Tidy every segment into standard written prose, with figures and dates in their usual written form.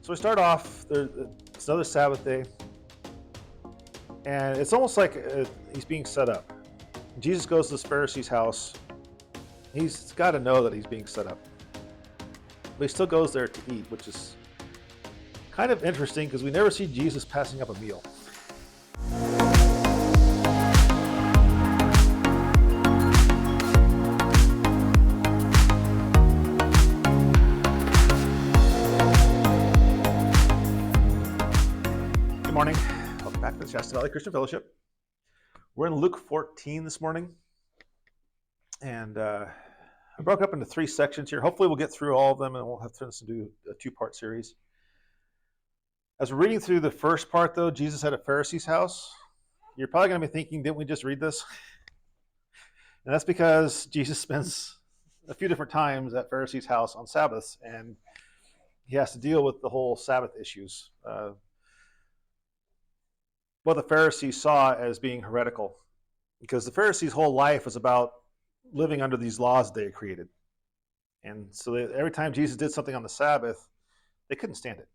So we start off, it's another Sabbath day, and it's almost like he's being set up. Jesus goes to this Pharisee's house. He's got to know that he's being set up. But he still goes there to eat, which is kind of interesting because we never see Jesus passing up a meal. Good morning. Welcome back to the Shasta Valley Christian Fellowship. We're in Luke 14 this morning. And I broke up into three sections here. Hopefully we'll get through all of them and we'll have to do a two-part series. As we're reading through the first part, though, Jesus at a Pharisee's house, you're probably going to be thinking, didn't we just read this? And that's because Jesus spends a few different times at Pharisee's house on Sabbaths, and he has to deal with the whole Sabbath issues. What the Pharisees saw as being heretical, because the Pharisees' whole life was about living under these laws they created. And so every time Jesus did something on the Sabbath, they couldn't stand it.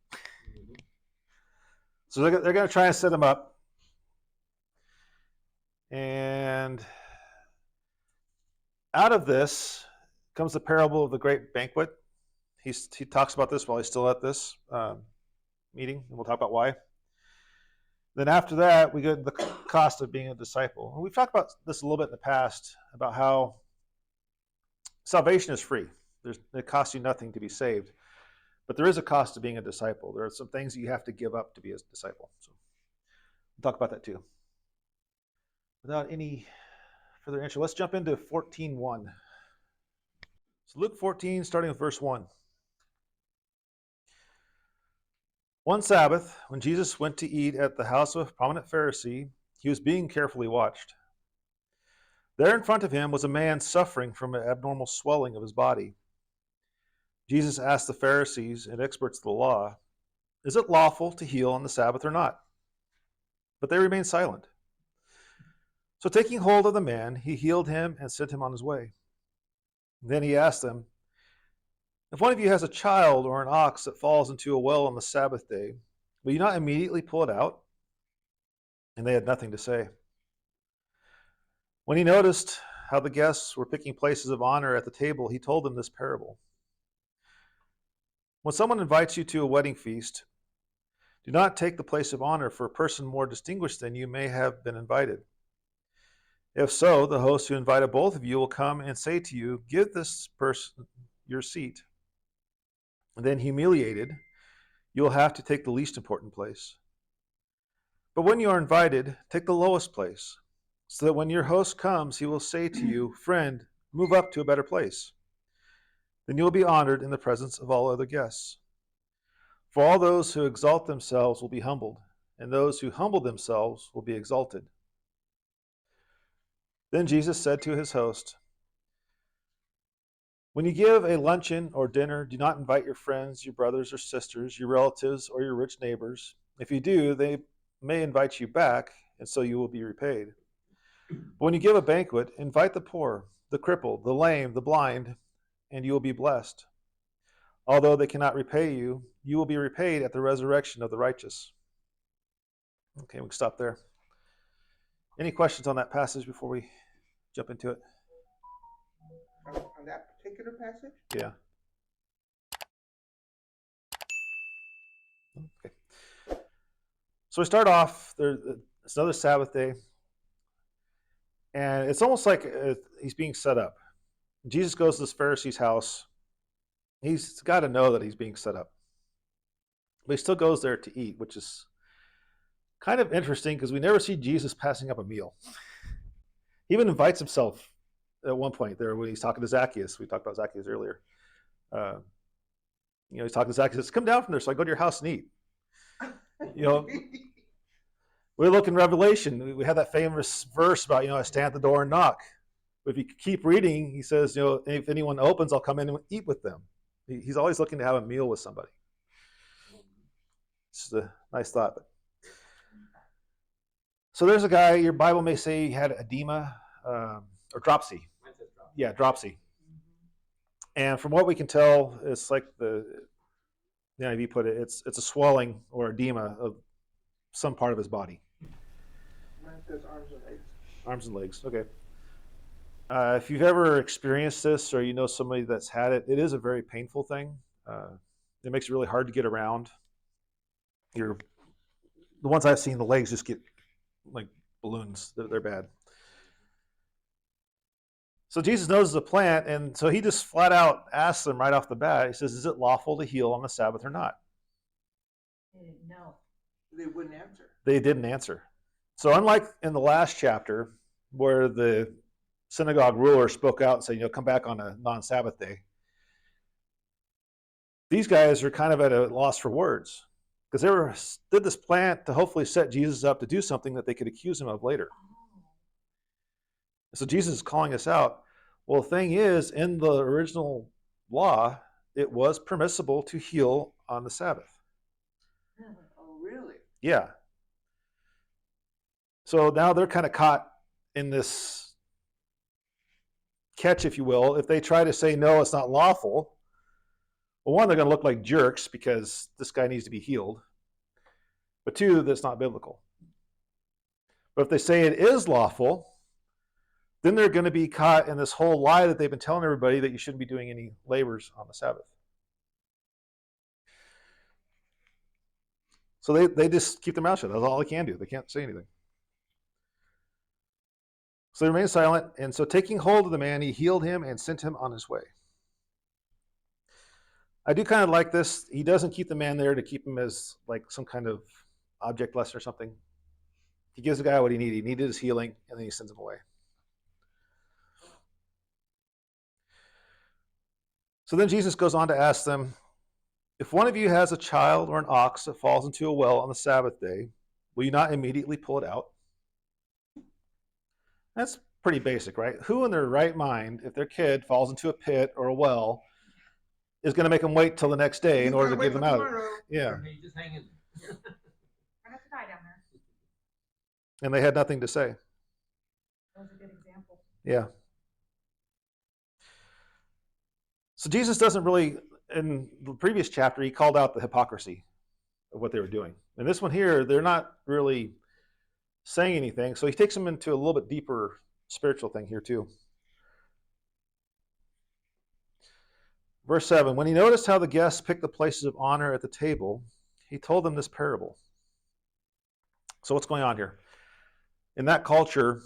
So they're going to try and set him up. And out of this comes the parable of the great banquet. He talks about this while he's still at this meeting, and we'll talk about why. Then after that, we get to the cost of being a disciple. And we've talked about this a little bit in the past, about how salvation is free. It costs you nothing to be saved. But there is a cost to being a disciple. There are some things that you have to give up to be a disciple. So we'll talk about that too. Without any further intro, let's jump into 14:1. So Luke 14, starting with verse 1. One Sabbath, when Jesus went to eat at the house of a prominent Pharisee, he was being carefully watched. There in front of him was a man suffering from an abnormal swelling of his body. Jesus asked the Pharisees and experts of the law, "Is it lawful to heal on the Sabbath or not?" But they remained silent. So taking hold of the man, he healed him and sent him on his way. Then he asked them, "If one of you has a child or an ox that falls into a well on the Sabbath day, will you not immediately pull it out?" And they had nothing to say. When he noticed how the guests were picking places of honor at the table, he told them this parable. When someone invites you to a wedding feast, do not take the place of honor for a person more distinguished than you may have been invited. If so, the host who invited both of you will come and say to you, "Give this person your seat." And then, humiliated, you will have to take the least important place. But when you are invited, take the lowest place, so that when your host comes, he will say to you, "Friend, move up to a better place." Then you will be honored in the presence of all other guests. For all those who exalt themselves will be humbled, and those who humble themselves will be exalted. Then Jesus said to his host, "When you give a luncheon or dinner, do not invite your friends, your brothers or sisters, your relatives, or your rich neighbors. If you do, they may invite you back, and so you will be repaid. But when you give a banquet, invite the poor, the crippled, the lame, the blind, and you will be blessed. Although they cannot repay you, you will be repaid at the resurrection of the righteous." Okay, we can stop there. Any questions on that passage before we jump into it? On that particular passage? Yeah. Okay. So we start off, it's another Sabbath day, and it's almost like he's being set up. Jesus goes to this Pharisee's house. He's got to know that he's being set up. But he still goes there to eat, which is kind of interesting because we never see Jesus passing up a meal. He even invites himself at one point there when he's talking to Zacchaeus. We talked about Zacchaeus earlier. He's talking to Zacchaeus, "Come down from there so I go to your house and eat." We look in Revelation, we have that famous verse about, I stand at the door and knock. But if you keep reading, he says, if anyone opens, I'll come in and eat with them. He's always looking to have a meal with somebody. It's just a nice thought. So there's a guy, your Bible may say he had edema or dropsy. Yeah, dropsy. And from what we can tell, it's like The NIV put it, it's a swelling or edema of some part of his body. Mine says arms and legs. Arms and legs. Okay. If you've ever experienced this, or you know somebody that's had it, it is a very painful thing. It makes it really hard to get around. The ones I've seen, the legs just get like balloons. They're bad. So Jesus knows the plant, and so he just flat out asks them right off the bat. He says, "Is it lawful to heal on the Sabbath or not?" They didn't know. They wouldn't answer. They didn't answer. So unlike in the last chapter, where the synagogue ruler spoke out and said, come back on a non-Sabbath day, these guys are kind of at a loss for words, because they did this plant to hopefully set Jesus up to do something that they could accuse him of later. So Jesus is calling us out. Well, the thing is, in the original law, it was permissible to heal on the Sabbath. Oh, really? Yeah. So now they're kind of caught in this catch, if you will. If they try to say, no, it's not lawful, well, one, they're going to look like jerks because this guy needs to be healed. But two, that's not biblical. But if they say it is lawful, then they're going to be caught in this whole lie that they've been telling everybody that you shouldn't be doing any labors on the Sabbath. So they just keep their mouth shut. That's all they can do. They can't say anything. So they remained silent, and so taking hold of the man, he healed him and sent him on his way. I do kind of like this. He doesn't keep the man there to keep him as like some kind of object lesson or something. He gives the guy what he needed. He needed his healing, and then he sends him away. So then Jesus goes on to ask them, if one of you has a child or an ox that falls into a well on the Sabbath day, will you not immediately pull it out? That's pretty basic, right? Who in their right mind, if their kid falls into a pit or a well, is going to make them wait till the next day in order to get them out? Yeah. Just hanging. I have to die down there. And they had nothing to say. That was a good example. Yeah. So Jesus doesn't really, in the previous chapter, he called out the hypocrisy of what they were doing. And this one here, they're not really saying anything. So he takes them into a little bit deeper spiritual thing here too. Verse 7, when he noticed how the guests picked the places of honor at the table, he told them this parable. So what's going on here? In that culture,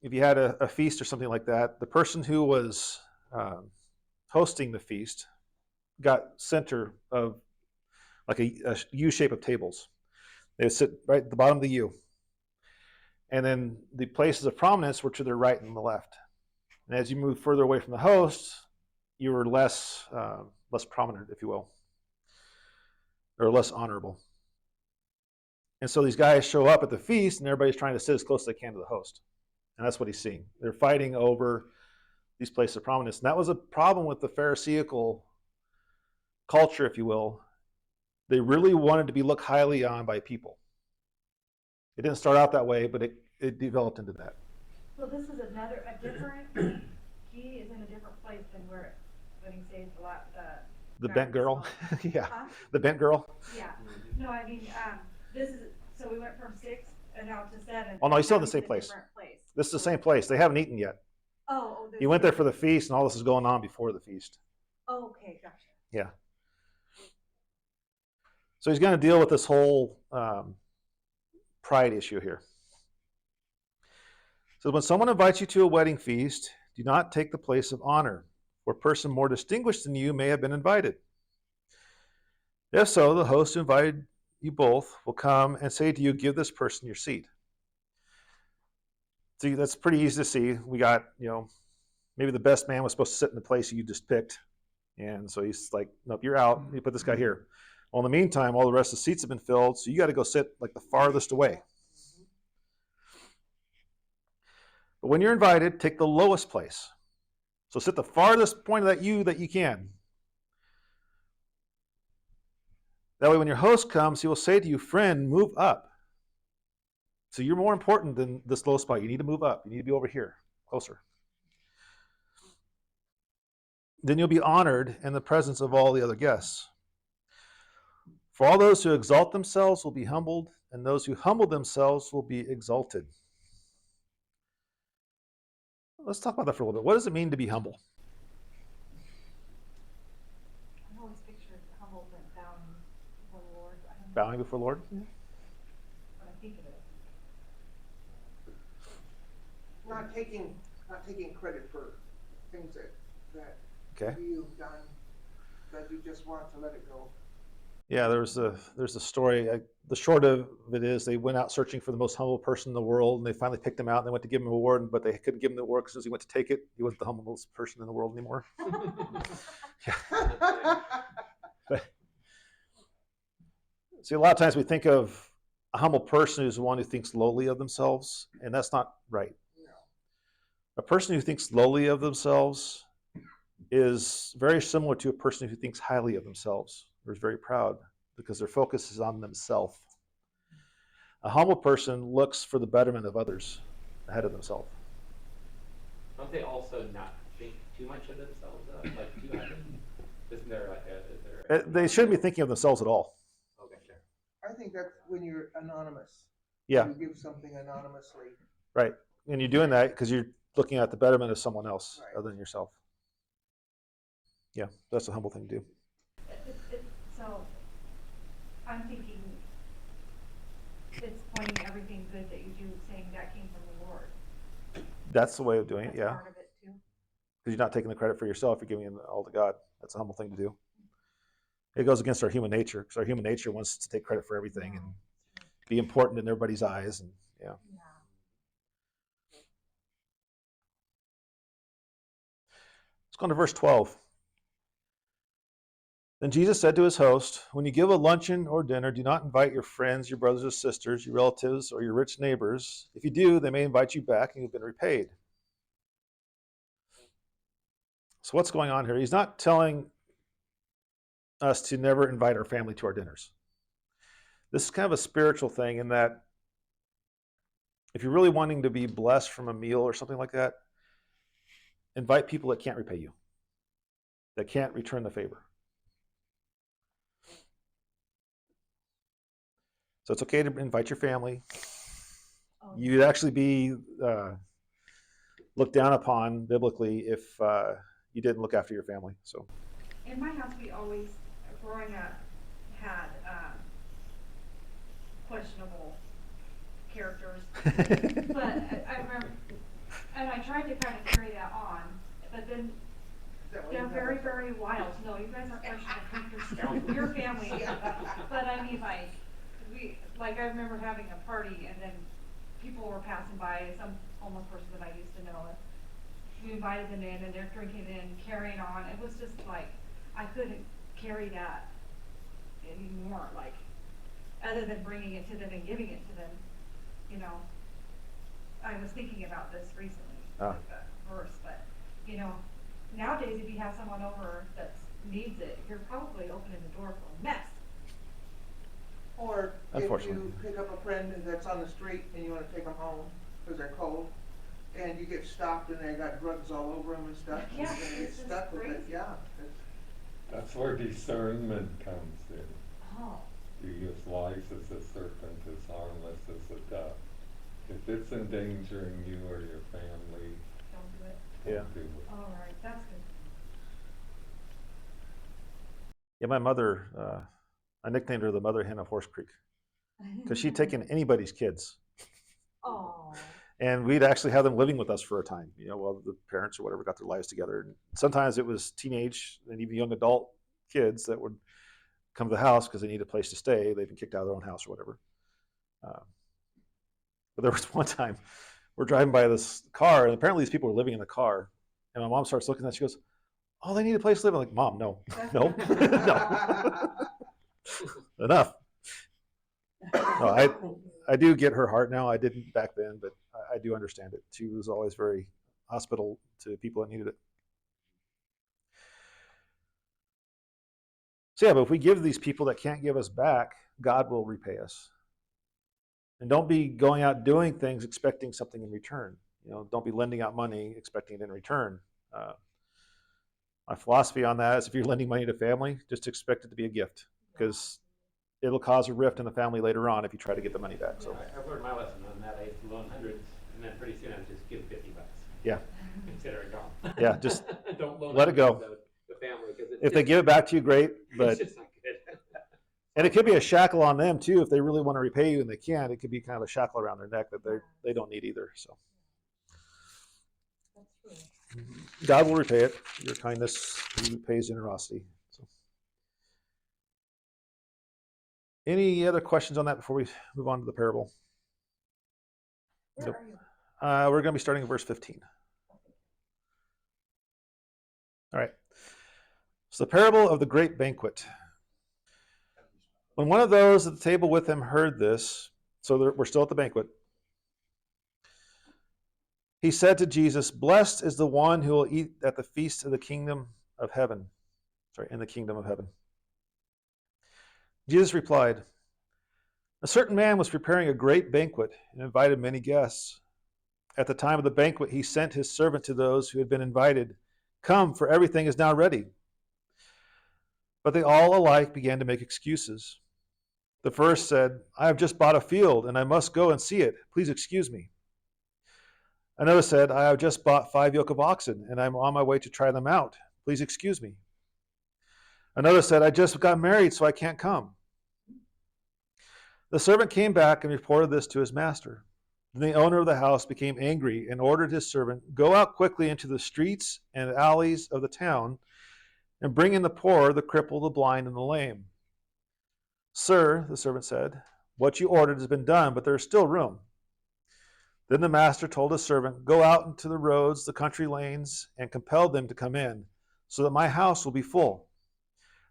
if you had a feast or something like that, the person who was hosting the feast got center of like a U shape of tables. They would sit right at the bottom of the U. And then the places of prominence were to their right and the left. And as you move further away from the host, you were less prominent, if you will, or less honorable. And so these guys show up at the feast, and everybody's trying to sit as close as they can to the host. And that's what he's seeing. They're fighting over these places of prominence. And that was a problem with the Pharisaical culture, if you will. They really wanted to be looked highly on by people. It didn't start out that way, but it developed into that. So this is a different, he is in a different place than where, when he says a lot, The bent girl? Yeah. Huh? The bent girl? Yeah. No, I mean, this is, so we went from 6 and out to 7. Oh, no, he's still in the Now same a place. different place. This is the same place. They haven't eaten yet. Oh, He went there for the feast, and all this is going on before the feast. Oh, okay, gotcha. Yeah. So he's going to deal with this whole pride issue here. So when someone invites you to a wedding feast, do not take the place of honor, for a person more distinguished than you may have been invited. If so, the host who invited you both will come and say to you, give this person your seat. See, that's pretty easy to see. We got, maybe the best man was supposed to sit in the place you just picked. And so he's like, nope, you're out. You put this guy here. Well, in the meantime, all the rest of the seats have been filled, so you got to go sit like the farthest away. But when you're invited, take the lowest place. So sit the farthest point of that U that you can. That way when your host comes, he will say to you, friend, move up. So you're more important than this low spot. You need to move up. You need to be over here, closer. Then you'll be honored in the presence of all the other guests. For all those who exalt themselves will be humbled, and those who humble themselves will be exalted. Let's talk about that for a little bit. What does it mean to be humble? I always pictured humble and bowing before the Lord. I don't know Bowing before the Lord? when I think of it. Not taking credit for things that Okay. you've done, that you just want to let it go. Yeah, there's a story. The short of it is they went out searching for the most humble person in the world, and they finally picked him out. And they went to give him an award, but they couldn't give him the award because as he went to take it, he wasn't the humblest person in the world anymore. See, a lot of times we think of a humble person who's the one who thinks lowly of themselves, and that's not right. No. A person who thinks lowly of themselves is very similar to a person who thinks highly of themselves or is very proud because their focus is on themselves. A humble person looks for the betterment of others ahead of themselves. Don't they also not think too much of themselves, like too highly? Isn't there like is there? They shouldn't be thinking of themselves at all. Okay, sure. I think that's when you're anonymous. Yeah, You give something anonymously. right. And you're doing that because you're looking at the betterment of someone else Right. other than yourself. Yeah, that's a humble thing to do. So, I'm thinking it's pointing everything good that you do, saying that came from the Lord. That's the way of doing it, That's yeah. part of it too. Because you're not taking the credit for yourself, you're giving it all to God. That's a humble thing to do. It goes against our human nature because our human nature wants to take credit for everything and be important in everybody's eyes. And yeah. Yeah. Let's go on to verse 12. Then Jesus said to his host, when you give a luncheon or dinner, do not invite your friends, your brothers or sisters, your relatives, or your rich neighbors. If you do, they may invite you back and you've been repaid. So what's going on here? He's not telling us to never invite our family to our dinners. This is kind of a spiritual thing in that if you're really wanting to be blessed from a meal or something like that, invite people that can't repay you, that can't return the favor. So it's okay to invite your family. Oh, You'd actually be looked down upon biblically if you didn't look after your family. So in my house, we always, growing up, had questionable characters. But I remember, and I tried to kind of carry that on, but then Is that what they're you very, have? very wild. No, you guys aren't questionable characters. Your family. But I mean, like, I remember having a party and then people were passing by, some homeless person that I used to know. We invited them in and they're drinking and carrying on. It was just like, I couldn't carry that anymore, like, other than bringing it to them and giving it to them, you know. I was thinking about this recently, like that verse, but, you know, nowadays if you have someone over that needs it, you're probably opening the door for a mess. Or if Unfortunately. you pick up a friend that's on the street and you want to take them home because they're cold, and you get stopped and they got drugs all over them and stuff, Yeah, and you get it's just stuck with it. crazy. Yeah. That's where discernment comes in. Oh. You use wise as a serpent, as harmless as a dove. If it's endangering you or your family, Don't do it. Yeah. don't do it. All right, that's good. yeah, my mother, I nicknamed her the mother hen of Horse Creek because she'd taken anybody's kids. Oh. And we'd actually have them living with us for a time, you know, while the parents or whatever got their lives together. And sometimes it was teenage and even young adult kids that would come to the house because they needed a place to stay. They'd been kicked out of their own house or whatever. But there was one time we're driving by this car, and apparently these people were living in the car. And my mom starts looking at it. She goes, "Oh, they need a place to live." I'm like, "Mom, no, no, no, enough." No, I do get her heart now. I didn't back then, but I do understand it. She was always very hospitable to people that needed it. So yeah, but if we give these people that can't give us back, God will repay us. And don't be going out doing things expecting something in return. You know, don't be lending out money expecting it in return. My philosophy on that is if you're lending money to family, just expect it to be a gift because it'll cause a rift in the family later on if you try to get the money back. So I've learned my lesson on that. I used to loan hundreds, and then pretty soon I would just give $50. yeah, Consider it gone. yeah, just Don't loan let it go. hundreds out to the family, because if they give it back to you, great. But it's just not good. and it could be a shackle on them too if they really want to repay you and they can't. It could be kind of a shackle around their neck that they don't need either. So That's true. God will repay it. Your kindness repays generosity. So, any other questions on that before we move on to the parable? Where Nope. are you? We're going to be starting at verse 15. All right. So the parable of the great banquet. When one of those at the table with him heard this, so we're still at the banquet, he said to Jesus, "Blessed is the one who will eat at the feast of the kingdom of heaven." Sorry, in the kingdom of heaven. Jesus replied, "A certain man was preparing a great banquet and invited many guests. At the time of the banquet, he sent his servant to those who had been invited. 'Come, for everything is now ready.' But they all alike began to make excuses. The first said, 'I have just bought a field and I must go and see it. Please excuse me.' Another said, 'I have just bought 5 yoke of oxen and I'm on my way to try them out. Please excuse me.' Another said, 'I just got married, so I can't come.' The servant came back and reported this to his master. Then the owner of the house became angry and ordered his servant, 'Go out quickly into the streets and alleys of the town and bring in the poor, the crippled, the blind, and the lame.' 'Sir,' the servant said, 'what you ordered has been done, but there is still room.' Then the master told his servant, 'Go out into the roads, the country lanes, and compel them to come in, so that my house will be full.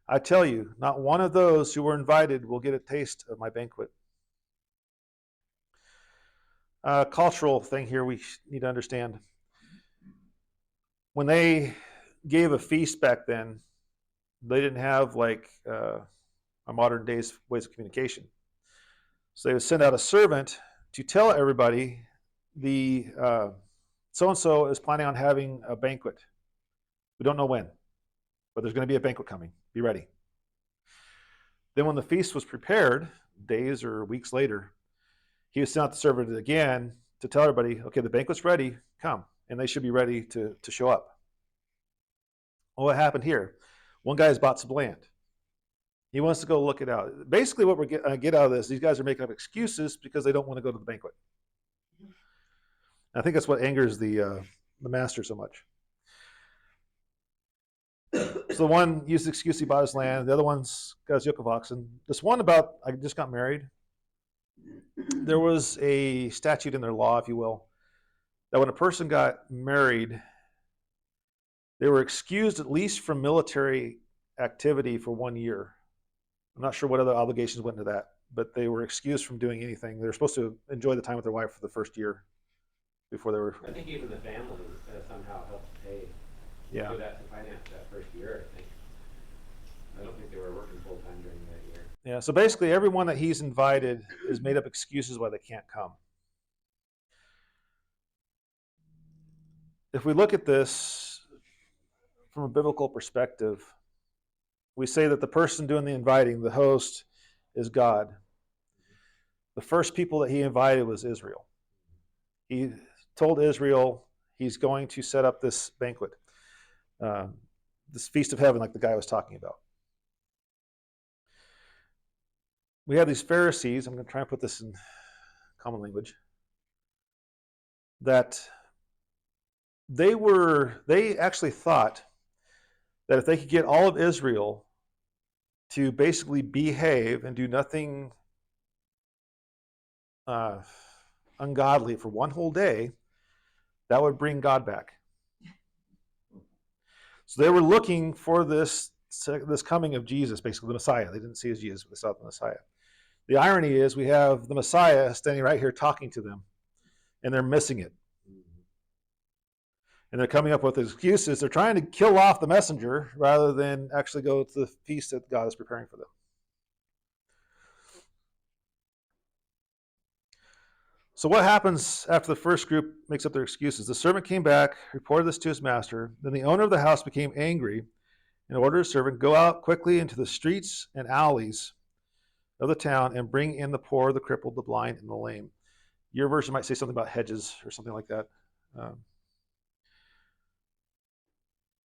I tell you, not one of those who were invited will get a taste of my banquet.'" Cultural thing here we need to understand. When they gave a feast back then, they didn't have like our modern days ways of communication. So they would send out a servant to tell everybody the so-and-so is planning on having a banquet. We don't know when, but there's going to be a banquet coming. Be ready. Then when the feast was prepared, days or weeks later, he would send out the servant again to tell everybody, "Okay, the banquet's ready, come." And they should be ready to show up. Well, what happened here? One guy has bought some land. He wants to go look it out. Basically, what we're get out of this, these guys are making up excuses because they don't want to go to the banquet. And I think that's what angers the master so much. So the one used the excuse he bought his land. The other one's got his yoke of oxen. This one about, I just got married. There was a statute in their law, if you will, that when a person got married, they were excused at least from military activity for 1 year. I'm not sure what other obligations went into that, but they were excused from doing anything. They were supposed to enjoy the time with their wife for the first year before they were. I think even the family somehow helped pay Yeah. for that to finance that first year, I think. I don't think they were working full time during that year. Yeah, so basically everyone that he's invited is made up excuses why they can't come. If we look at this from a biblical perspective, we say that the person doing the inviting, the host, is God. The first people that he invited was Israel. He told Israel he's going to set up this banquet, this feast of heaven like the guy was talking about. We have these Pharisees, I'm going to try and put this in common language, that they actually thought that if they could get all of Israel to basically behave and do nothing ungodly for one whole day, that would bring God back. So they were looking for this coming of Jesus, basically the Messiah. They didn't see as Jesus, but they saw the Messiah. The irony is we have the Messiah standing right here talking to them, and they're missing it. And they're coming up with excuses. They're trying to kill off the messenger rather than actually go to the feast that God is preparing for them. So what happens after the first group makes up their excuses? The servant came back, reported this to his master. Then the owner of the house became angry and ordered his servant, "Go out quickly into the streets and alleys of the town and bring in the poor, the crippled, the blind, and the lame. Your version might say something about hedges or something like that.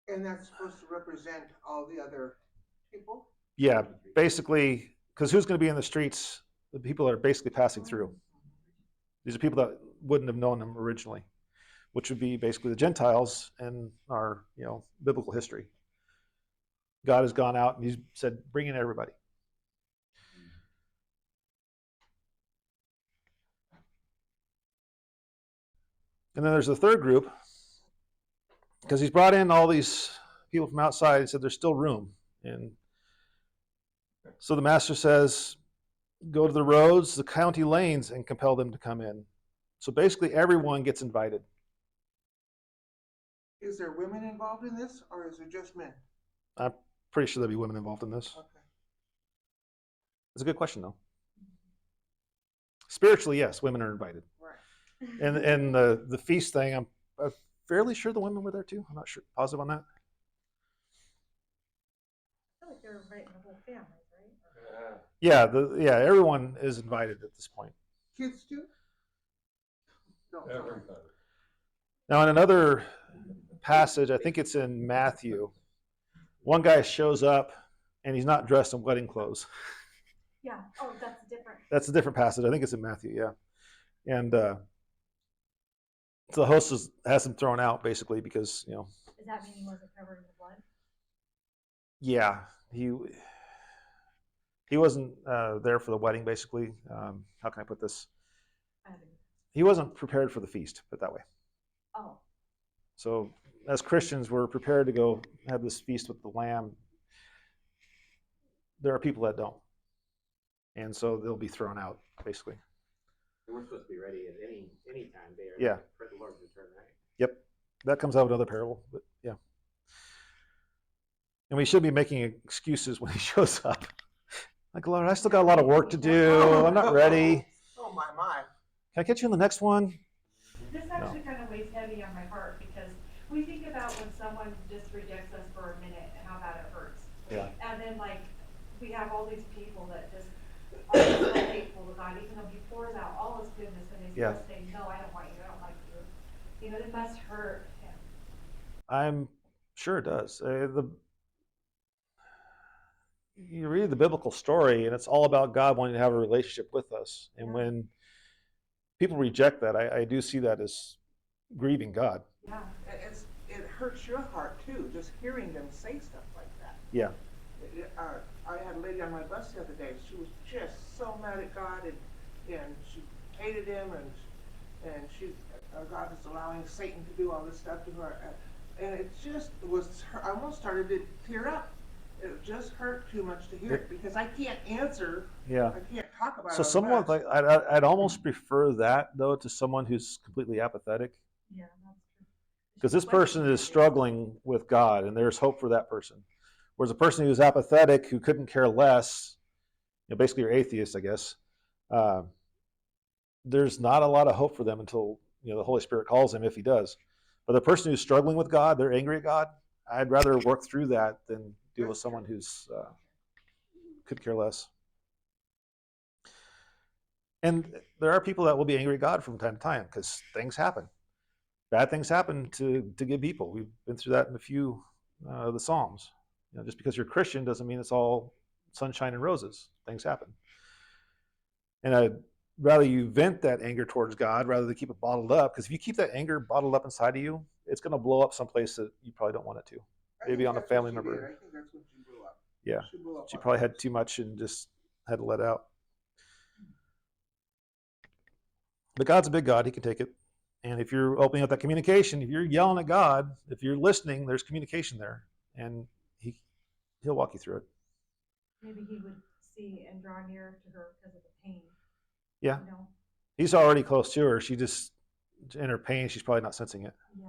And that's supposed to represent all the other people? Yeah, basically, because who's going to be in the streets? The people that are basically passing through. These are people that wouldn't have known him originally, which would be basically the Gentiles in our, biblical history. God has gone out and he's said, bring in everybody. And then there's the third group, because he's brought in all these people from outside and said there's still room. And so the master says, go to the roads, the county lanes, and compel them to come in. So basically everyone gets invited. Is there women involved in this, or is it just men? I'm pretty sure there'll be women involved in this. Okay. It's a good question, though. Spiritually, yes, women are invited. Right. And the feast thing, I'm fairly sure the women were there too. I'm not sure, positive on that. I feel like they're inviting the whole family, right? Yeah, everyone is invited at this point. Kids too? No, sorry. Everybody. Now, in another passage, I think it's in Matthew, one guy shows up and he's not dressed in wedding clothes. Yeah. Oh, that's different. That's a different passage. I think it's in Matthew, yeah. And so the host has him thrown out basically because, Does that mean he wasn't covered in the blood? yeah, he wasn't there for the wedding basically. How can I put this? I haven't. He wasn't prepared for the feast, put it that way. Oh. So as Christians, we're prepared to go have this feast with the Lamb. There are people that don't. And so they'll be thrown out, basically. And we're supposed to be ready at any time there. Yeah. For the Lord's return, right? Yep. That comes out of another parable, but yeah. And we should be making excuses when he shows up. Like, Lord, I still got a lot of work to do. I'm not ready. Oh, my. Can I get you in the next one? This actually kind of weighs heavy on my heart because we think about when someone just rejects us for a minute and how bad it hurts. Yeah. And then we have all these people that just are so hateful to God, even though he pours out all his goodness and he's Yeah. just saying, no, I don't want you, I don't like you. It must hurt him. I'm sure it does. You read the biblical story, and it's all about God wanting to have a relationship with us. And Yeah. when people reject that, I do see that as grieving God. Yeah. It hurts your heart too, just hearing them say stuff like that. Yeah. I had a lady on my bus the other day. She was just so mad at God, and she hated him, and she God is allowing Satan to do all this stuff to her, and it just was. I almost started to tear up. It just hurt too much to hear it because I can't answer. Yeah. I can't talk about it. So on the someone bus. like I'd almost prefer that though to someone who's completely apathetic, Yeah, that's true. because this person is struggling with God, and there's hope for that person. Whereas a person who's apathetic, who couldn't care less, basically you're atheist, I guess. There's not a lot of hope for them until the Holy Spirit calls him, if he does. But the person who's struggling with God, they're angry at God. I'd rather work through that than deal with someone who's could care less. And there are people that will be angry at God from time to time because things happen. Bad things happen to good people. We've been through that in a few of the Psalms. Just because you're a Christian doesn't mean it's all sunshine and roses. Things happen. And I'd rather you vent that anger towards God rather than keep it bottled up. Because if you keep that anger bottled up inside of you, it's going to blow up someplace that you probably don't want it to. I Maybe think on a that's what family she member. did. I think that's when she blew up. Yeah. She blew up She on probably us. had too much and just had to let out. But God's a big God. He can take it. And if you're opening up that communication, if you're yelling at God, if you're listening, there's communication there. And he'll walk you through it. Maybe he would see and draw near to her because of the pain. Yeah. You know? He's already close to her. She just, in her pain, she's probably not sensing it. Yeah.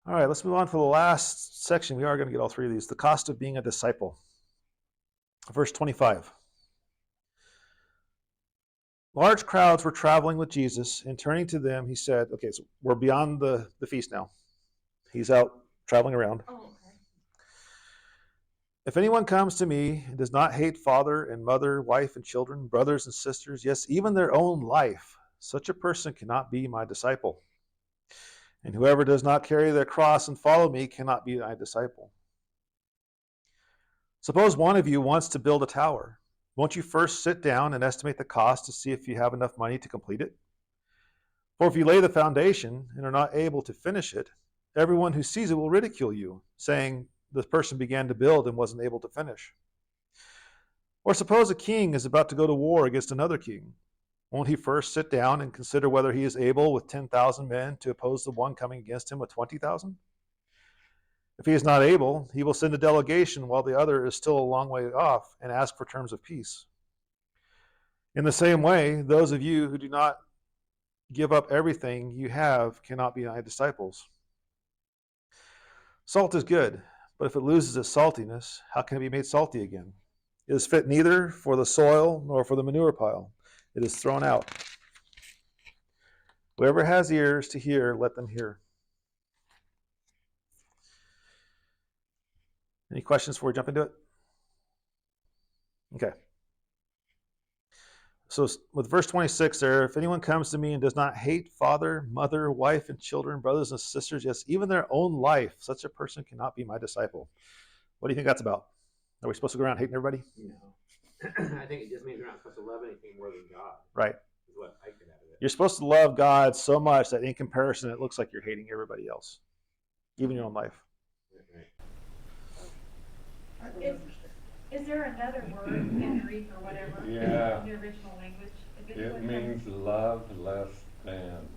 All right, let's move on to the last section. We are going to get all three of these. The cost of being a disciple. Verse 25. Large crowds were traveling with Jesus, and turning to them, he said, okay, so we're beyond the feast now. He's out traveling around. Oh, okay. If anyone comes to me and does not hate father and mother, wife and children, brothers and sisters, yes, even their own life, such a person cannot be my disciple. And whoever does not carry their cross and follow me cannot be my disciple. Suppose one of you wants to build a tower. Won't you first sit down and estimate the cost to see if you have enough money to complete it? For if you lay the foundation and are not able to finish it, everyone who sees it will ridicule you, saying, this person began to build and wasn't able to finish. Or suppose a king is about to go to war against another king. Won't he first sit down and consider whether he is able with 10,000 men to oppose the one coming against him with 20,000? If he is not able, he will send a delegation while the other is still a long way off and ask for terms of peace. In the same way, those of you who do not give up everything you have cannot be my disciples. Salt is good, but if it loses its saltiness, how can it be made salty again? It is fit neither for the soil nor for the manure pile. It is thrown out. Whoever has ears to hear, let them hear. Any questions before we jump into it? Okay. So with verse 26 there, if anyone comes to me and does not hate father, mother, wife, and children, brothers and sisters, yes, even their own life, such a person cannot be my disciple. What do you think that's about? Are we supposed to go around hating everybody? No. I think it just means we're not supposed to love anything more than God. Right. Is what I get out of it. You're supposed to love God so much that in comparison, it looks like you're hating everybody else, even your own life. Right. I don't It's- understand. Is there another word in Greek or whatever Yeah. in the original language? If It would means love less than.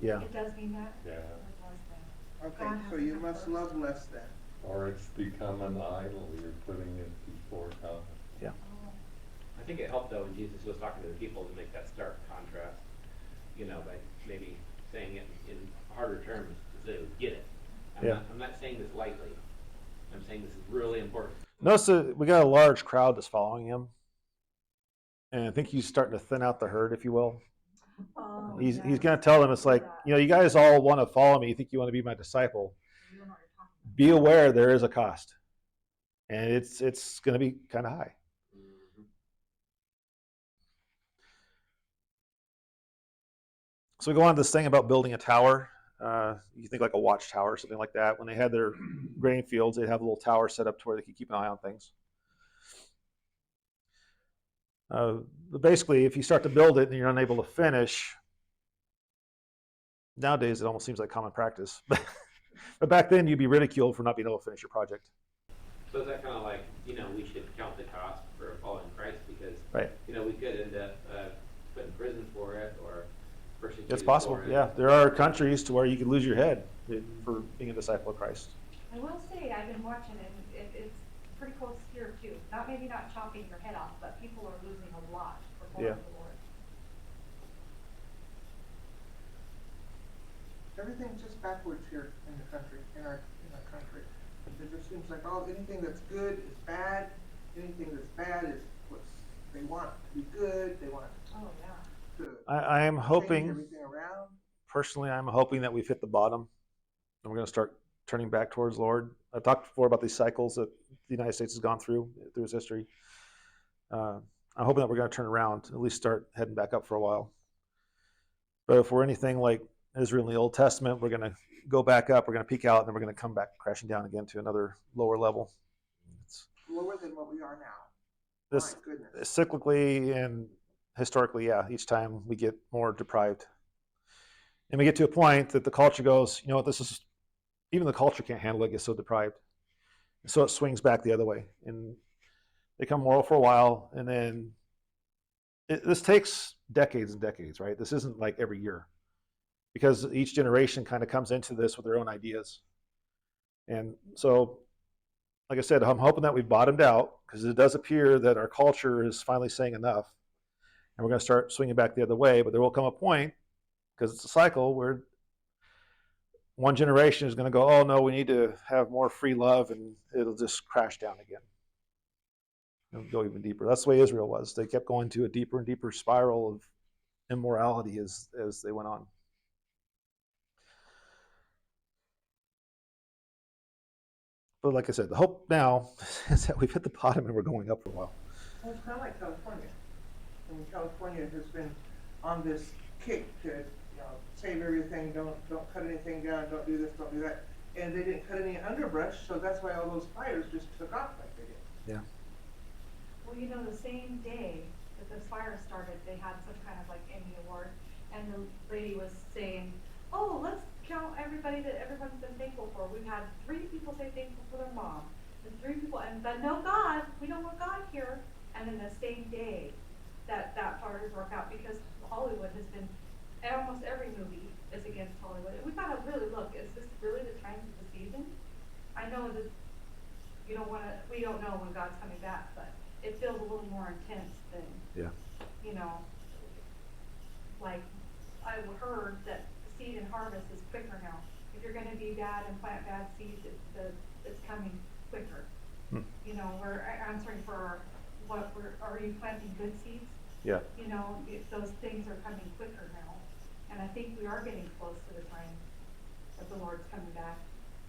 Yeah. It does mean that? Yeah. Love less than. Okay, God so has you to must come love first. less than. Or it's become an idol. You're putting it before God. Yeah. Oh. I think it helped though when Jesus was talking to the people to make that stark contrast, by maybe saying it in harder terms so they would get it. Yeah. I'm not saying this lightly. I'm saying this is really important. Notice that we got a large crowd that's following him. And I think he's starting to thin out the herd, if you will. Oh, He's yes. going to tell them, it's like, you guys all want to follow me. You think you want to be my disciple. You don't know what you're talking about. Be aware there is a cost. And it's going to be kind of high. So we go on to this thing about building a tower. You think like a watchtower or something like that. When they had their grain fields, they'd have a little tower set up to where they could keep an eye on things. But basically, if you start to build it and you're unable to finish, nowadays it almost seems like common practice. But back then, you'd be ridiculed for not being able to finish your project. So is that kind of like, we should count the cost for following Christ because, Right. we could end up put in prison for it or persecuted It's possible, for it. yeah. There are countries to where you could lose your head for being a disciple of Christ. I will say, I've been watching it, it's pretty close here too. Maybe not chopping your head off, but people are losing a lot for following Yeah. the Lord. Everything's just backwards here in the country, in our country. It just seems like, anything that's good is bad, anything that's bad is what they want to be good, they want Oh, yeah. to I am change hoping, everything around. personally, I'm hoping that we've hit the bottom and we're going to start turning back towards Lord. I've talked before about these cycles that the United States has gone through its history. I'm hoping that we're going to turn around, at least start heading back up for a while. But if we're anything like Israel in the Old Testament, we're going to go back up, we're going to peak out, and then we're going to come back crashing down again to another lower level. It's Lower than what we are now. this My goodness. cyclically and historically, yeah, each time we get more deprived. And we get to a point that the culture goes, you know what, this is, even the culture can't handle it, it gets so deprived. So it swings back the other way. And they become moral for a while, and then this takes decades and decades, right? This isn't like every year. Because each generation kind of comes into this with their own ideas. And so, like I said, I'm hoping that we've bottomed out because it does appear that our culture is finally saying enough. And we're going to start swinging back the other way. But there will come a point, because it's a cycle, where one generation is going to go, oh, no, we need to have more free love, and it'll just crash down again. It'll go even deeper. That's the way Israel was. They kept going to a deeper and deeper spiral of immorality as they went on. But like I said, the hope now is that we've hit the bottom and we're going up for a while. Well, it's kind of like California. I mean, California has been on this kick to, save everything, don't cut anything down, don't do this, don't do that. And they didn't cut any underbrush, so that's why all those fires just took off like they did. Yeah. Well, the same day that the fire started, they had some kind of like Emmy award, and the lady was saying, oh, let's count everybody that everyone's been thankful for. We've had 3 people say thankful for their mom, and 3 people, but no God, we don't want God here. And then the same day that fire broke out, because Hollywood has been, almost every movie is against Hollywood. And we've got to really look, is this really the time of the season? I know that we don't know when God's coming back, but it feels a little more intense than, Yeah. like I heard that seed and harvest is quicker now. If you're gonna be bad and plant bad seeds, it's coming quicker. We're answering for are you planting good seeds? Yeah. Those things are coming quicker now. And I think we are getting close to the time that the Lord's coming back.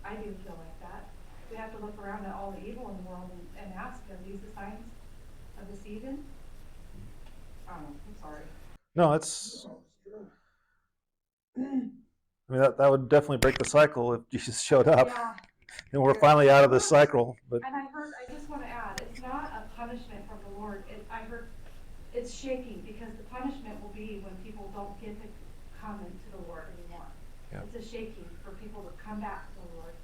I do feel like that. We have to look around at all the evil in the world and ask, are these the signs of the season? I'm sorry. No, it's. I mean, that would definitely break the cycle if Jesus showed up, Yeah. and we're finally out of this cycle. But And I just want to add, it's not a punishment from the Lord. I heard it's shaking, because the punishment will be when people don't get to come into the Lord anymore. Yeah. It's a shaking for people to come back to the Lord.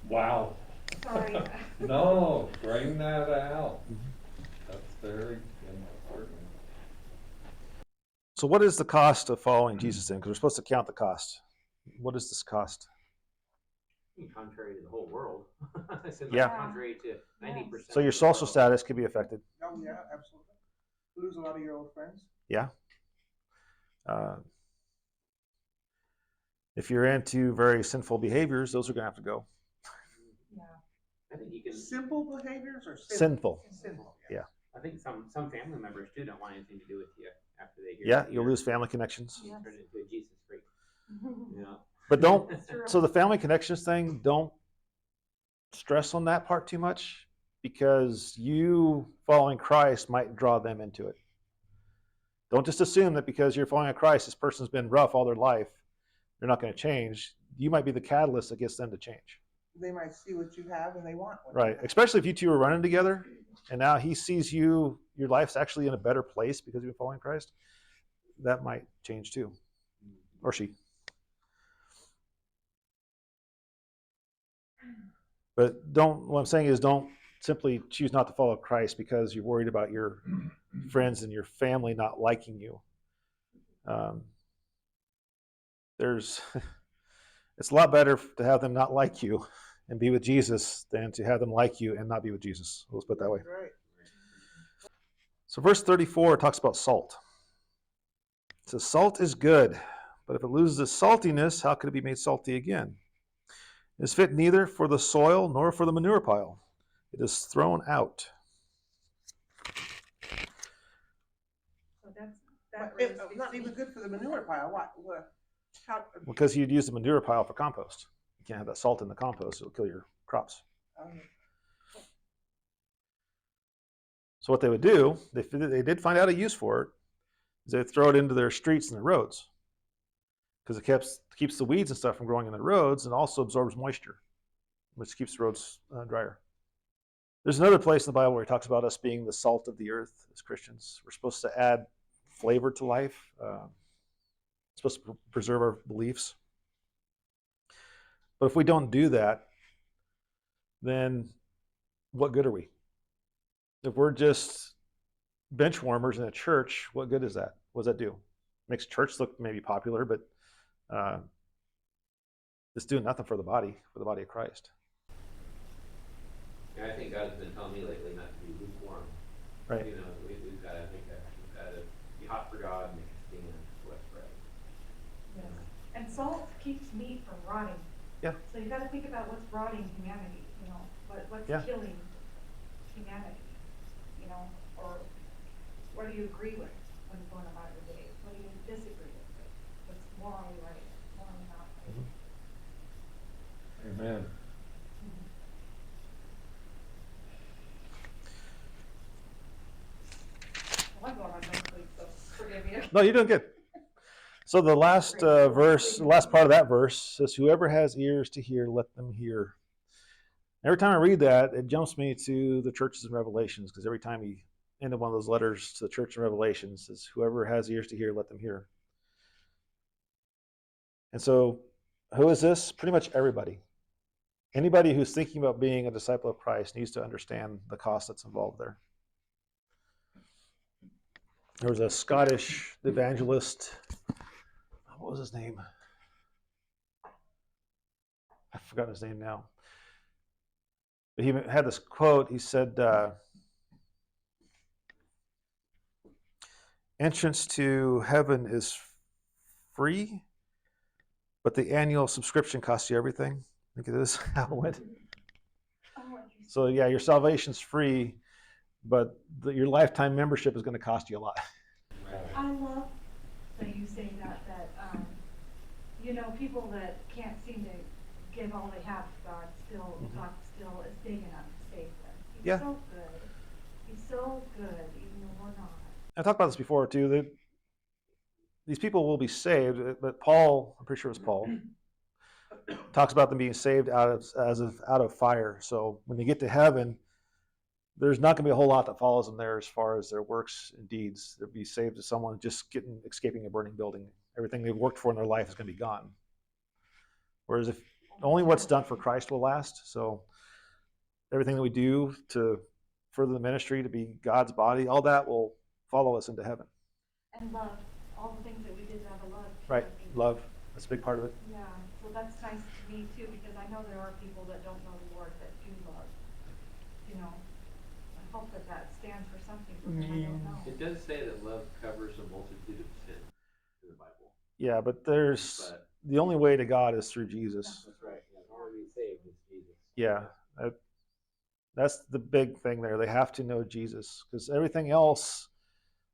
Wow. Sorry. No, bring that out. That's very important. so, what is the cost of following Jesus then? Because we're supposed to count the cost. What is this cost? Contrary to the whole world. It seems Yeah. like contrary to 90%. So your social status could be affected. Oh, yeah, absolutely. Lose a lot of your old friends. Yeah. If you're into very sinful behaviors, those are going to have to go. Yeah. I think you can. Simple behaviors or Sinful. Sinful. Yeah. I think some family members too don't want anything to do with you after they hear. Yeah, that you'll you're lose family connections. Yes. turned into a Jesus freak. Yeah. But don't. That's true. So the family connections thing, don't stress on that part too much, because you following Christ might draw them into it. Don't just assume that because you're following Christ, this person's been rough all their life, they're not going to change. You might be the catalyst that gets them to change. They might see what you have and they want what Right. you have. Especially if you two are running together and now he sees your life's actually in a better place because you've been following Christ. That might change too. Or she. But what I'm saying is, don't simply choose not to follow Christ because you're worried about your friends and your family not liking you. It's a lot better to have them not like you and be with Jesus than to have them like you and not be with Jesus. Let's put it that way. Right. So verse 34 talks about salt. It says, salt is good, but if it loses its saltiness, how could it be made salty again? It is fit neither for the soil nor for the manure pile. It is thrown out. So that But really it's speaks not to even me. good for the manure pile. How, Because you'd use the manure pile for compost. You can't have that salt in the compost. It'll kill your crops. So what they would do, they did find out a use for it, is they'd throw it into their streets and their roads. Because it keeps the weeds and stuff from growing in the roads, and also absorbs moisture, which keeps the roads drier. There's another place in the Bible where he talks about us being the salt of the earth as Christians. We're supposed to add flavor to life. Supposed to preserve our beliefs. But if we don't do that, then what good are we? If we're just bench warmers in a church, what good is that? What does that do? Makes church look maybe popular, but it's doing nothing for the body of Christ. Yeah, I think God's been telling me lately not to be lukewarm. Right. We've got to be hot for God and make a stand for what's right. Yes. And salt keeps meat from rotting. Yeah. So you got to think about what's rotting humanity. What's Yeah. killing humanity. Or what do you agree with when going about your day? What do you disagree with? What's morally right, morally not? Amen. Well, I'm going on no sleep, so forgive me. No, you're doing good. So the last verse, the last part of that verse says, "Whoever has ears to hear, let them hear." Every time I read that, it jumps me to the churches in Revelations, because every time he ended one of those letters to the church in Revelations, says, "Whoever has ears to hear, let them hear." And so, who is this? Pretty much everybody. Anybody who's thinking about being a disciple of Christ needs to understand the cost that's involved there. There was a Scottish evangelist. What was his name? I've forgotten his name now. But he had this quote. He said, "Entrance to heaven is free, but the annual subscription costs you everything." I think it is how it went. So yeah, your salvation's free, but your lifetime membership is going to cost you a lot. I love that you say that, you know, people that can't seem to give all they have to God, God still is big enough to save them. He's Yeah. so good. He's so good, even though we're not. I talked about this before too. That these people will be saved, but Paul, I'm pretty sure it was Paul, talks about them being saved out of fire. So when they get to heaven, there's not going to be a whole lot that follows them there as far as their works and deeds. They'll be saved as someone just escaping a burning building. Everything they've worked for in their life is going to be gone. Whereas if only what's done for Christ will last. So everything that we do to further the ministry, to be God's body, all that will follow us into heaven. And love, all the things that we did out of love. too, Right, I think. love. That's a big part of it. Yeah, so that's nice to me too, because I know there are people that don't know the Lord that do love. You know, I hope that that stands for something for them, I don't know. It does say that love covers a multitude of sin in the Bible. Yeah, but there's But the only way to God is through Jesus. that's right. Yeah, in order to be saved, it's Jesus. Yeah, that's the big thing there. They have to know Jesus, because everything else,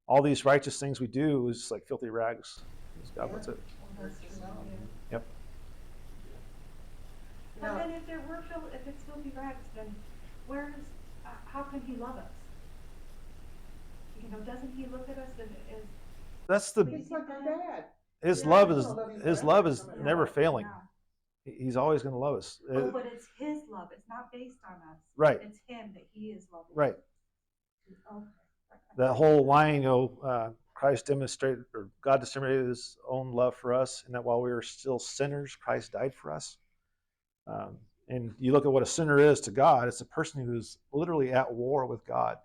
all these righteous things we do, is like filthy rags. God puts it. Well, that's true, yeah. Yep. But Now- then if it's filthy rags, then how can he love us? You know, doesn't he look at us and is? That's the He's like our dad. his Yeah, love he'll is love you his forever. love is Yeah. never failing. Yeah. He's always going to love us. Oh, but it's his love, it's not based on us. Right. It's him that he is loving. Right. Okay. That whole line, Christ demonstrated, or God demonstrated His own love for us, and that while we were still sinners, Christ died for us. And you look at what a sinner is to God; it's a person who's literally at war with God,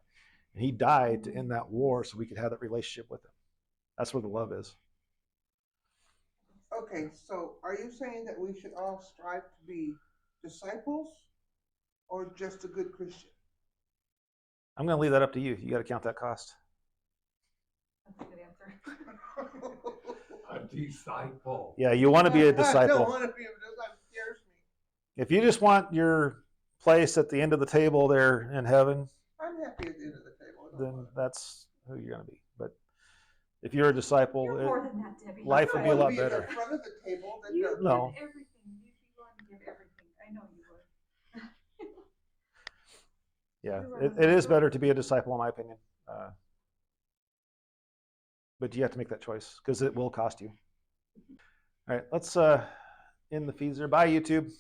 and He died to end that war so we could have that relationship with Him. That's where the love is. Okay, so are you saying that we should all strive to be disciples or just a good Christian? I'm going to leave that up to you. You got to count that cost. That's a good answer. A disciple. Yeah, you want to be a I don't disciple. want to be a disciple. It scares me. If you just want your place at the end of the table there in heaven, I'm happy at the end of the table. I don't then want it. that's who you're going to be. But if you're a disciple, You're more than that, Debbie. life would be a I lot want to better. at the front of the table. That You does- give No. everything. You'd be willing to give everything. I know you would. Yeah, You're it right. is better to be a disciple, in my opinion. But you have to make that choice because it will cost you. All right, let's end the feeds there. Bye, YouTube.